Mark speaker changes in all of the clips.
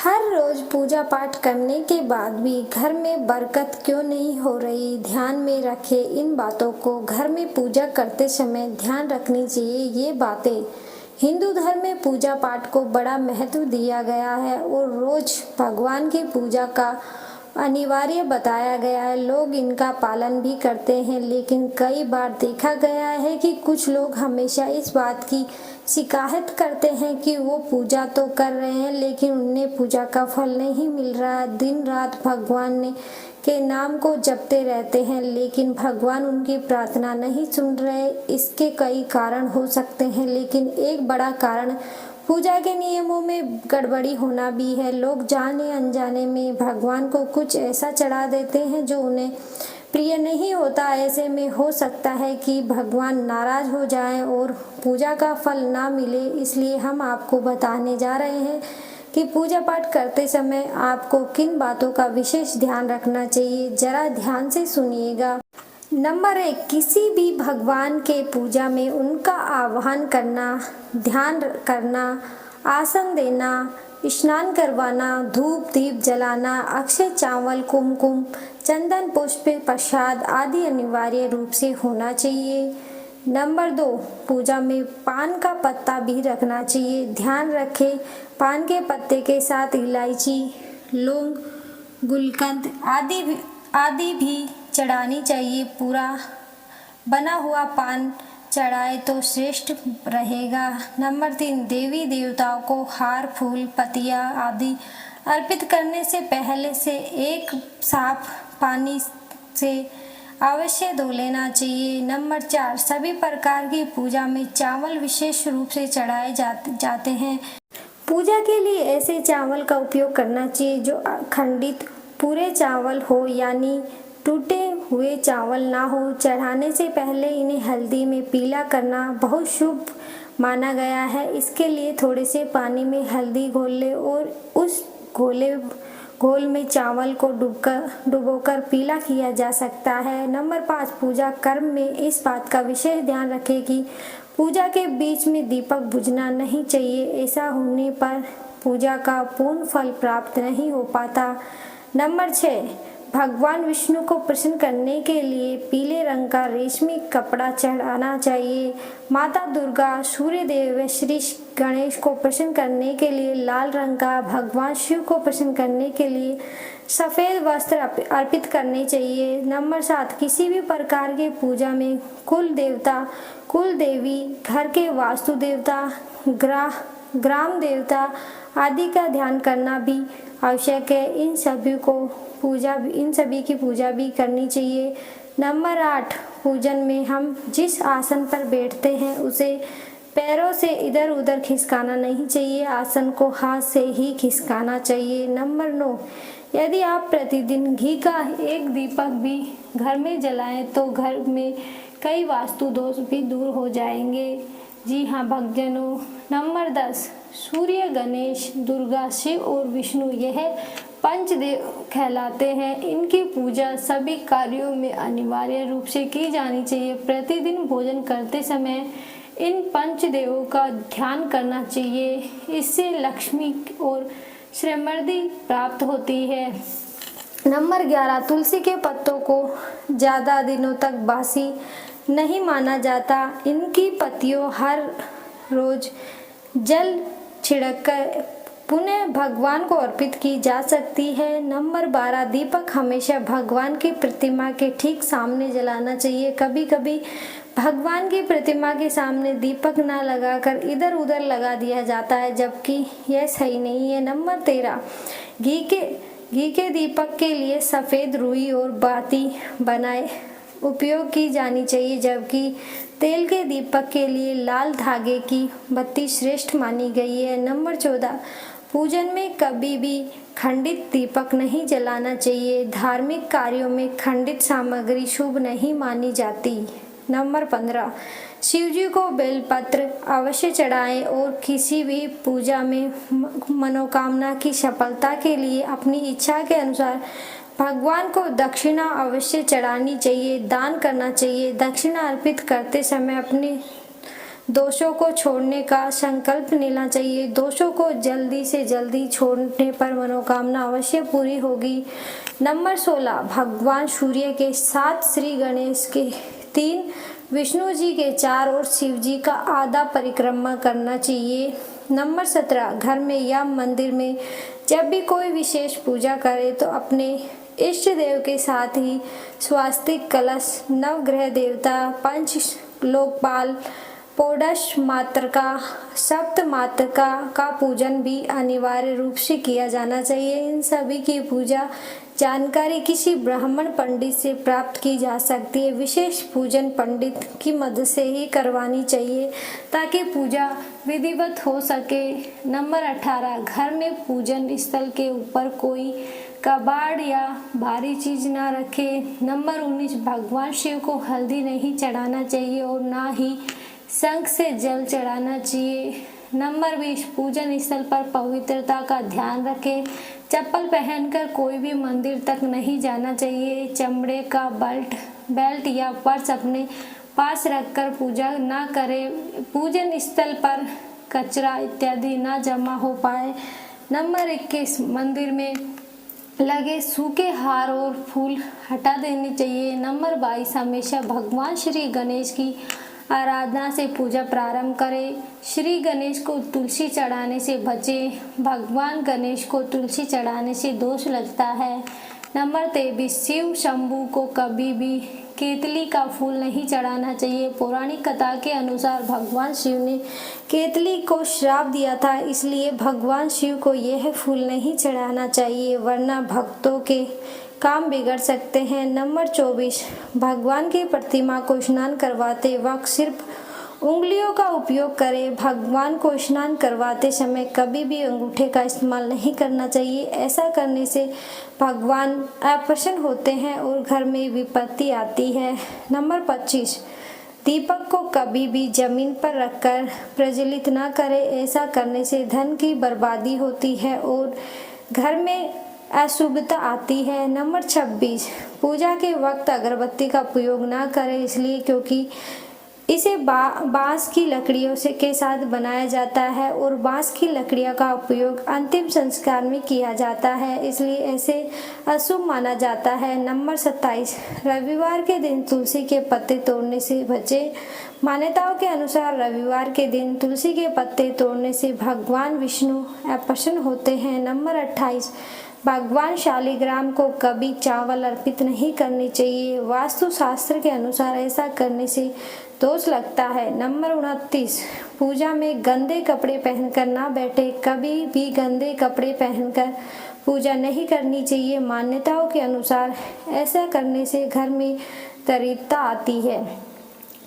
Speaker 1: हर रोज पूजा पाठ करने के बाद भी घर में बरकत क्यों नहीं हो रही? ध्यान में रखें इन बातों को। घर में पूजा करते समय ध्यान रखनी चाहिए ये बातें। हिंदू धर्म में पूजा पाठ को बड़ा महत्व दिया गया है और रोज भगवान की पूजा का अनिवार्य बताया गया है। लोग इनका पालन भी करते हैं, लेकिन कई बार देखा गया है कि कुछ लोग हमेशा इस बात की शिकायत करते हैं कि वो पूजा तो कर रहे हैं लेकिन उन्हें पूजा का फल नहीं मिल रहा। दिन रात भगवान के नाम को जपते रहते हैं, लेकिन भगवान उनकी प्रार्थना नहीं सुन रहे। इसके कई कारण हो सकते हैं, लेकिन एक बड़ा कारण पूजा के नियमों में गड़बड़ी होना भी है। लोग जाने अनजाने में भगवान को कुछ ऐसा चढ़ा देते हैं जो उन्हें प्रिय नहीं होता। ऐसे में हो सकता है कि भगवान नाराज हो जाएं और पूजा का फल ना मिले। इसलिए हम आपको बताने जा रहे हैं कि पूजा पाठ करते समय आपको किन बातों का विशेष ध्यान रखना चाहिए। जरा ध्यान से सुनिएगा। नंबर 1, किसी भी भगवान के पूजा में उनका आह्वान करना, ध्यान करना, आसन देना, स्नान करवाना, धूप दीप जलाना, अक्षय चावल, कुमकुम, चंदन, पुष्प, प्रसाद आदि अनिवार्य रूप से होना चाहिए। नंबर 2, पूजा में पान का पत्ता भी रखना चाहिए। ध्यान रखें, पान के पत्ते के साथ इलायची, लौंग, गुलकंद आदि भी चढ़ानी चाहिए। पूरा बना हुआ पान चढ़ाए तो श्रेष्ठ रहेगा। नंबर 3, देवी देवताओं को हार, फूल, पत्तियां आदि अर्पित करने से पहले से एक साफ पानी से अवश्य धो लेना चाहिए। नंबर 4, सभी प्रकार की पूजा में चावल विशेष रूप से चढ़ाए जाते हैं। पूजा के लिए ऐसे चावल का उपयोग करना चाहिए जो खंडित पूरे चावल हो, यानी टूटे हुए चावल ना हो। चढ़ाने से पहले इन्हें हल्दी में पीला करना बहुत शुभ माना गया है। इसके लिए थोड़े से पानी में हल्दी घोल ले और उस घोल में चावल को डुबोकर पीला किया जा सकता है। नंबर 5, पूजा कर्म में इस बात का विशेष ध्यान रखें कि पूजा के बीच में दीपक बुझना नहीं चाहिए। ऐसा होने पर पूजा का पूर्ण फल प्राप्त नहीं हो पाता। नंबर 6, भगवान विष्णु को प्रसन्न करने के लिए पीले रंग का रेशमी कपड़ा चढ़ाना चाहिए। माता दुर्गा, सूर्य देव, श्री गणेश को प्रसन्न करने के लिए लाल रंग का, भगवान शिव को प्रसन्न करने के लिए सफ़ेद वस्त्र अर्पित करने चाहिए। नंबर 7, किसी भी प्रकार के पूजा में कुल देवता, कुल देवी, घर के वास्तु देवता, ग्राम देवता आदि का ध्यान करना भी आवश्यक है। इन सभी की पूजा भी करनी चाहिए। नंबर 8, पूजन में हम जिस आसन पर बैठते हैं उसे पैरों से इधर उधर खिसकाना नहीं चाहिए। आसन को हाथ से ही खिसकाना चाहिए। नंबर 9, यदि आप प्रतिदिन घी का एक दीपक भी घर में जलाएं तो घर में कई वास्तु दोष भी दूर हो जाएंगे। जी हाँ भक्तजनों। नंबर 10, सूर्य, गणेश, दुर्गा, शिव और विष्णु यह पंचदेव कहलाते हैं। इनकी पूजा सभी कार्यों में अनिवार्य रूप से की जानी चाहिए। प्रतिदिन भोजन करते समय इन पंचदेवों का ध्यान करना चाहिए। इससे लक्ष्मी और समृद्धि प्राप्त होती है। नंबर 11, तुलसी के पत्तों को ज़्यादा दिनों तक बासी नहीं माना जाता। इनकी पत्तियों हर रोज जल छिड़ककर पुनः भगवान को अर्पित की जा सकती है। नंबर 12, दीपक हमेशा भगवान की प्रतिमा के ठीक सामने जलाना चाहिए। कभी कभी भगवान की प्रतिमा के सामने दीपक ना लगाकर इधर उधर लगा दिया जाता है, जबकि यह सही नहीं है। नंबर 13, घी के दीपक के लिए सफ़ेद रुई और बाती बनाए उपयोग की जानी चाहिए, जबकि तेल के दीपक के लिए लाल धागे की बत्ती श्रेष्ठ मानी गई है। नंबर 14, पूजन में कभी भी खंडित दीपक नहीं जलाना चाहिए। धार्मिक कार्यों में खंडित सामग्री शुभ नहीं मानी जाती। नंबर 15, शिवजी को बेलपत्र अवश्य चढ़ाएं और किसी भी पूजा में मनोकामना की सफलता के लिए अपनी इच्छा के अनुसार भगवान को दक्षिणा अवश्य चढ़ानी चाहिए, दान करना चाहिए। दक्षिणा अर्पित करते समय अपने दोषों को छोड़ने का संकल्प लेना चाहिए। दोषों को जल्दी से जल्दी छोड़ने पर मनोकामना अवश्य पूरी होगी। नंबर 16, भगवान सूर्य के 7, श्री गणेश के 3, विष्णु जी के 4 और शिव जी का आधा परिक्रमा करना चाहिए। नंबर 17, घर में या मंदिर में जब भी कोई विशेष पूजा करे तो अपने इष्ट देव के साथ ही स्वास्तिक कलश, नवग्रह देवता, पंच लोकपाल, षोडश मातृका, सप्त मातृका का पूजन भी अनिवार्य रूप से किया जाना चाहिए। इन सभी की पूजा जानकारी किसी ब्राह्मण पंडित से प्राप्त की जा सकती है। विशेष पूजन पंडित की मदद से ही करवानी चाहिए ताकि पूजा विधिवत हो सके। नंबर 18, घर में पूजन स्थल के ऊपर कोई कबाड़ या भारी चीज ना रखे। नंबर 19, भगवान शिव को हल्दी नहीं चढ़ाना चाहिए और ना ही शंख से जल चढ़ाना चाहिए। नंबर 20, पूजन स्थल पर पवित्रता का ध्यान रखें। चप्पल पहनकर कोई भी मंदिर तक नहीं जाना चाहिए। चमड़े का बेल्ट या पर्स अपने पास रखकर पूजा ना करें। पूजन स्थल पर कचरा इत्यादि ना जमा हो पाए। नंबर 21, मंदिर में लगे सूखे हार और फूल हटा देने चाहिए। नंबर 22, हमेशा भगवान श्री गणेश की आराधना से पूजा प्रारंभ करें। श्री गणेश को तुलसी चढ़ाने से बचें। भगवान गणेश को तुलसी चढ़ाने से दोष लगता है। नंबर 23, शिव शंभू को कभी भी केतली का फूल नहीं चढ़ाना चाहिए। पौराणिक कथा के अनुसार भगवान शिव ने केतली को श्राप दिया था, इसलिए भगवान शिव को यह फूल नहीं चढ़ाना चाहिए, वरना भक्तों के काम बिगड़ सकते हैं। नंबर 24, भगवान की प्रतिमा को स्नान करवाते वक्त सिर्फ उंगलियों का उपयोग करें। भगवान को स्नान करवाते समय कभी भी अंगूठे का इस्तेमाल नहीं करना चाहिए। ऐसा करने से भगवान अप्रसन्न होते हैं और घर में विपत्ति आती है। नंबर 25, दीपक को कभी भी जमीन पर रखकर प्रज्वलित न करें। ऐसा करने से धन की बर्बादी होती है और घर में अशुभता आती है। नंबर 26, पूजा के वक्त अगरबत्ती का प्रयोग ना करें, इसलिए क्योंकि इसे बांस की लकड़ियों से के साथ बनाया जाता है और बांस की लकड़ियों का उपयोग अंतिम संस्कार में किया जाता है, इसलिए ऐसे अशुभ माना जाता है। नंबर 27, रविवार के दिन तुलसी के पत्ते तोड़ने से बचें। मान्यताओं के अनुसार रविवार के दिन तुलसी के पत्ते तोड़ने से भगवान विष्णु अप्रसन्न होते हैं। नंबर 28, भगवान शालिग्राम को कभी चावल अर्पित नहीं करनी चाहिए। वास्तु शास्त्र के अनुसार ऐसा करने से दोष लगता है। नंबर 29, पूजा में गंदे कपड़े पहनकर ना बैठे। कभी भी गंदे कपड़े पहनकर पूजा नहीं करनी चाहिए। मान्यताओं के अनुसार ऐसा करने से घर में दरिद्रता आती है।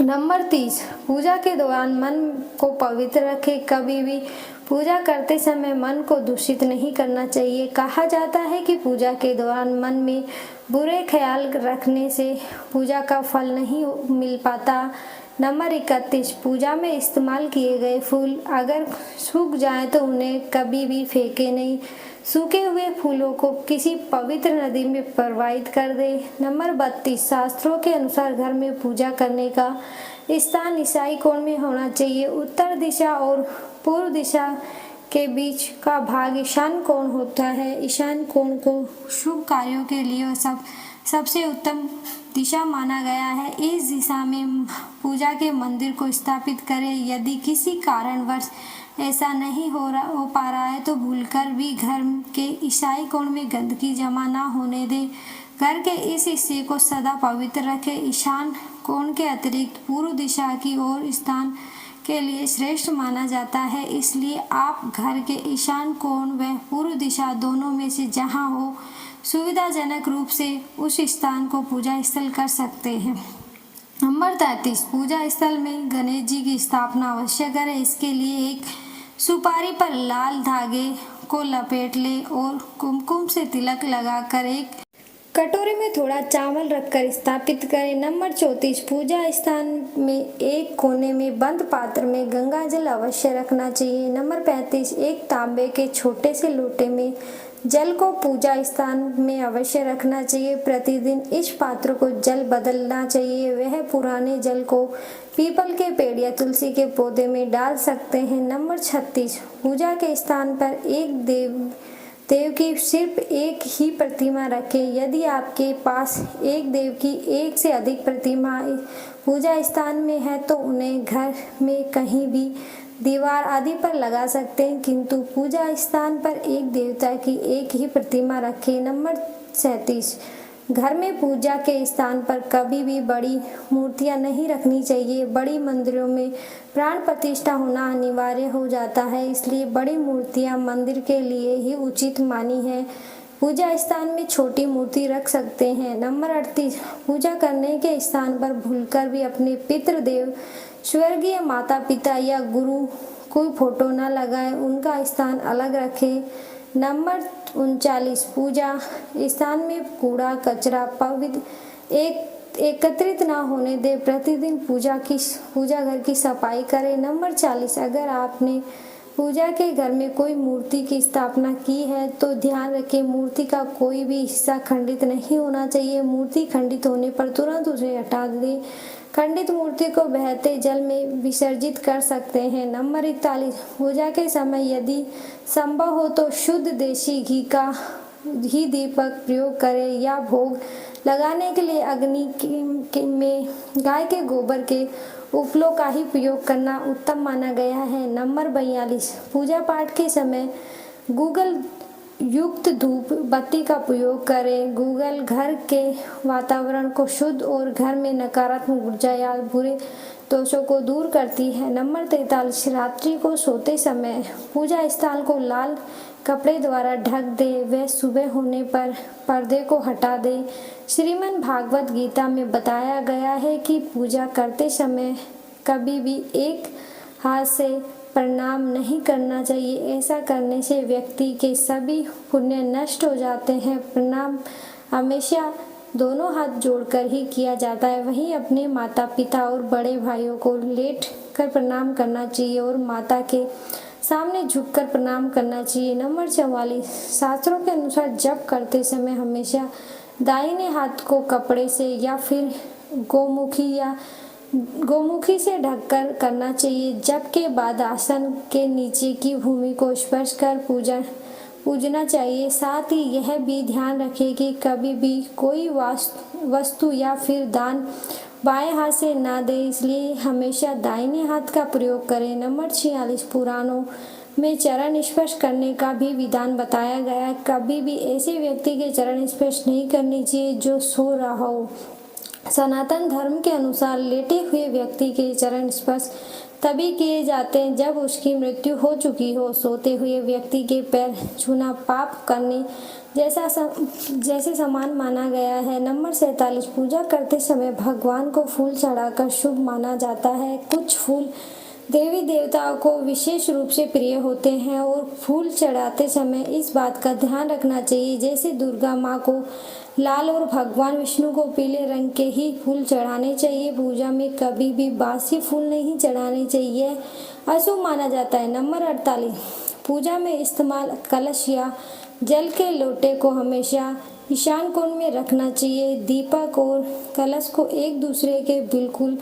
Speaker 1: नंबर 30, पूजा के दौरान मन को पवित्र रखें। कभी भी पूजा करते समय मन को दूषित नहीं करना चाहिए। कहा जाता है कि पूजा के दौरान मन में बुरे ख्याल रखने से पूजा का फल नहीं मिल पाता। नंबर 31, पूजा में इस्तेमाल किए गए फूल अगर सूख जाएं तो उन्हें कभी भी फेंके नहीं। सूखे हुए फूलों को किसी पवित्र नदी में प्रवाहित कर दे। नंबर 32, शास्त्रों के अनुसार घर में पूजा करने का स्थान ईसाई कोण में होना चाहिए। उत्तर दिशा और पूर्व दिशा के बीच का भाग ईशान कोण होता है। ईशान कोण को शुभ कार्यों के लिए सबसे उत्तम दिशा माना गया है। इस दिशा में पूजा के मंदिर को स्थापित करें। यदि किसी कारणवश ऐसा नहीं हो पा रहा है तो भूलकर भी घर के ईसाई कोण में गंदगी जमा ना होने दे। घर के इस हिस्से को सदा पवित्र रखें। ईशान कोण के अतिरिक्त पूर्व दिशा की ओर स्थान के लिए श्रेष्ठ माना जाता है, इसलिए आप घर के ईशान कोण व पूर्व दिशा दोनों में से जहां हो सुविधाजनक रूप से उस स्थान को पूजा स्थल कर सकते हैं। नंबर 33, पूजा स्थल में गणेश जी की स्थापना अवश्य करें। इसके लिए एक सुपारी पर लाल धागे को लपेट ले और कुमकुम से तिलक लगाकर एक कटोरे में थोड़ा चावल रखकर स्थापित करें। नंबर 34, पूजा स्थान में एक कोने में बंद पात्र में गंगा जल अवश्य रखना चाहिए। नंबर 35, एक तांबे के छोटे से लोटे में जल को पूजा स्थान में अवश्य रखना चाहिए। प्रतिदिन इस पात्र को जल बदलना चाहिए। वह पुराने जल को पीपल के पेड़ या तुलसी के पौधे में डाल सकते हैं। नंबर 36, पूजा के स्थान पर एक देव की सिर्फ एक ही प्रतिमा रखें। यदि आपके पास एक देव की एक से अधिक प्रतिमा पूजा स्थान में है तो उन्हें घर में कहीं भी दीवार आदि पर लगा सकते हैं, किंतु पूजा स्थान पर एक देवता की एक ही प्रतिमा रखें। नंबर 37, घर में पूजा के स्थान पर कभी भी बड़ी मूर्तियां नहीं रखनी चाहिए। बड़ी मंदिरों में प्राण प्रतिष्ठा होना अनिवार्य हो जाता है, इसलिए बड़ी मूर्तियां मंदिर के लिए ही उचित मानी है। पूजा स्थान में छोटी मूर्ति रख सकते हैं। नंबर 38, पूजा करने के स्थान पर भूलकर भी अपने पितृदेव, स्वर्गीय माता पिता या गुरु कोई फोटो न लगाएं, उनका स्थान अलग रखें। नंबर 39, पूजा स्थान में कूड़ा कचरा पवित्र एकत्रित न होने दे। प्रतिदिन पूजा घर की सफाई करें। नंबर 40, अगर आपने पूजा के घर में कोई मूर्ति की स्थापना की है तो ध्यान रखें मूर्ति का कोई भी हिस्सा खंडित नहीं होना चाहिए। मूर्ति खंडित होने पर तुरंत उसे हटा दें। खंडित मूर्ति को बहते जल में विसर्जित कर सकते हैं। नंबर 41, पूजा के समय यदि संभव हो तो शुद्ध देशी घी का दीपक प्रयोग करें या भोग लगाने के लिए अग्नि में गाय के गोबर के उपलों का ही प्रयोग करना उत्तम माना गया है। नंबर 42, पूजा पाठ के समय गूगल युक्त धूप बत्ती का प्रयोग करें। गूगल घर के वातावरण को शुद्ध और घर में नकारात्मक ऊर्जा या बुरे दोषों को दूर करती है। नंबर 43, रात्रि को सोते समय पूजा स्थल को लाल कपड़े द्वारा ढक दे। वह सुबह होने पर पर्दे को हटा दे। श्रीमद् भागवत गीता में बताया गया है कि पूजा करते समय कभी भी एक हाथ से प्रणाम नहीं करना चाहिए। ऐसा करने से व्यक्ति के सभी पुण्य नष्ट हो जाते हैं। प्रणाम हमेशा दोनों हाथ जोड़कर ही किया जाता है। वहीं अपने माता पिता और बड़े भाइयों को लेट कर प्रणाम करना चाहिए और माता के सामने झुककर प्रणाम करना चाहिए। नंबर 44, शास्त्रों के अनुसार जप करते समय हमेशा दाहिने हाथ को कपड़े से या फिर गोमुखी से ढककर करना चाहिए। जप के बाद आसन के नीचे की भूमि को स्पर्श कर पूजना चाहिए। साथ ही यह भी ध्यान रखें कि कभी भी कोई वस्तु या फिर दान बाएं हाथ से ना दे, इसलिए हमेशा दाहिने हाथ का प्रयोग करें। नंबर 46, पुराणों में चरण स्पर्श करने का भी विधान बताया गया है। कभी भी ऐसे व्यक्ति के चरण स्पर्श नहीं करनी चाहिए जो सो रहा हो। सनातन धर्म के अनुसार लेटे हुए व्यक्ति के चरण स्पर्श तभी किए जाते हैं जब उसकी मृत्यु हो चुकी हो। सोते हुए व्यक्ति के पैर छूना पाप करने जैसे समान माना गया है। नंबर 47, पूजा करते समय भगवान को फूल चढ़ाकर शुभ माना जाता है। कुछ फूल देवी देवताओं को विशेष रूप से प्रिय होते हैं और फूल चढ़ाते समय इस बात का ध्यान रखना चाहिए जैसे दुर्गा माँ को लाल और भगवान विष्णु को पीले रंग के ही फूल चढ़ाने चाहिए। पूजा में कभी भी बासी फूल नहीं चढ़ाने चाहिए, अशुभ माना जाता है। नंबर 48, पूजा में इस्तेमाल कलश या जल के लोटे को हमेशा ईशान कोण में रखना चाहिए। दीपक और कलश को एक दूसरे के बिल्कुल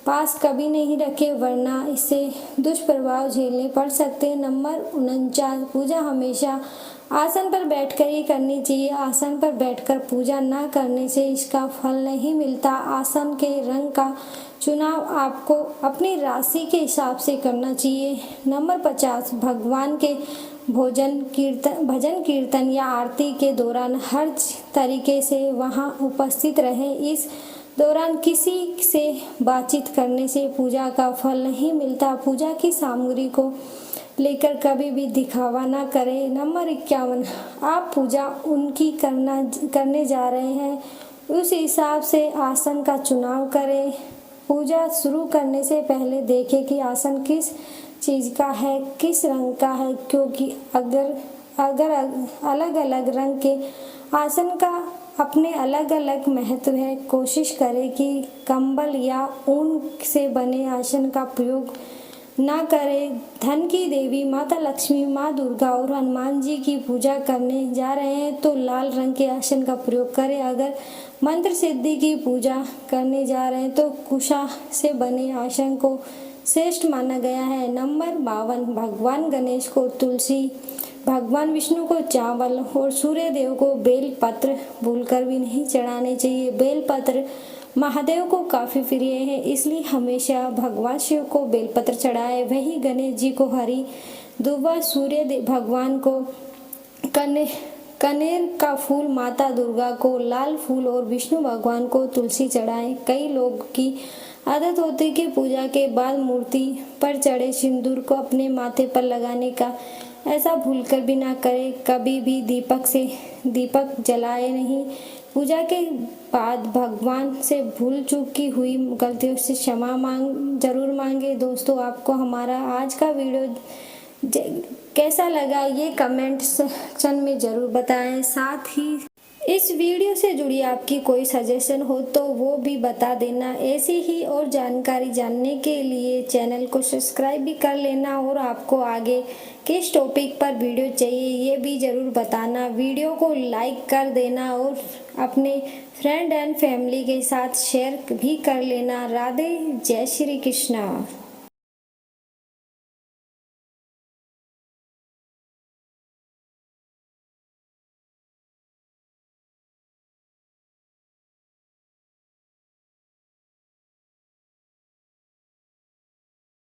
Speaker 1: पास कभी नहीं रखें वरना इससे दुष्प्रभाव झेलने पड़ सकते हैं। नंबर 49, पूजा हमेशा आसन पर बैठकर ही करनी चाहिए। आसन पर बैठकर पूजा न करने से इसका फल नहीं मिलता। आसन के रंग का चुनाव आपको अपनी राशि के हिसाब से करना चाहिए। नंबर 50, भगवान के भजन कीर्तन या आरती के दौरान हर तरीके से वहां उपस्थित रहें। इस दौरान किसी से बातचीत करने से पूजा का फल नहीं मिलता। पूजा की सामग्री को लेकर कभी भी दिखावा ना करें। नंबर 51, आप पूजा उनकी करने जा रहे हैं उस हिसाब से आसन का चुनाव करें। पूजा शुरू करने से पहले देखें कि आसन किस चीज़ का है, किस रंग का है, क्योंकि अगर अलग अलग रंग के आसन का अपने अलग अलग महत्व है। कोशिश करें कि कंबल या ऊन से बने आसन का प्रयोग ना करें। धन की देवी माता लक्ष्मी, माँ दुर्गा और हनुमान जी की पूजा करने जा रहे हैं तो लाल रंग के आसन का प्रयोग करें। अगर मंत्र सिद्धि की पूजा करने जा रहे हैं तो कुशा से बने आसन को श्रेष्ठ माना गया है। नंबर 52, भगवान गणेश को तुलसी, भगवान विष्णु को चावल और सूर्य देव को बेल पत्र भूलकर भी नहीं चढ़ाने चाहिए। बेल पत्र महादेव को काफी प्रिय है, इसलिए हमेशा भगवान शिव को बेलपत्र चढ़ाए। वहीं गणेश जी को हरी दुर्वा, सूर्य देव भगवान को कनेर का फूल, माता दुर्गा को लाल फूल और विष्णु भगवान को तुलसी चढ़ाएं। कई लोग की आदत होती है कि पूजा के बाद मूर्ति पर चढ़े सिंदूर को अपने माथे पर लगाने का। ऐसा भूलकर भी ना करें। कभी भी दीपक जलाए नहीं। पूजा के बाद भगवान से भूल चूक की हुई गलतियों से क्षमा जरूर मांगे। दोस्तों, आपको हमारा आज का वीडियो कैसा लगा ये कमेंट सेक्शन में ज़रूर बताएं। साथ ही इस वीडियो से जुड़ी आपकी कोई सजेशन हो तो वो भी बता देना। ऐसी ही और जानकारी जानने के लिए चैनल को सब्सक्राइब भी कर लेना और आपको आगे किस टॉपिक पर वीडियो चाहिए ये भी ज़रूर बताना। वीडियो को लाइक कर देना और अपने फ्रेंड एंड फैमिली के साथ शेयर भी कर लेना। राधे, जय श्री कृष्णा।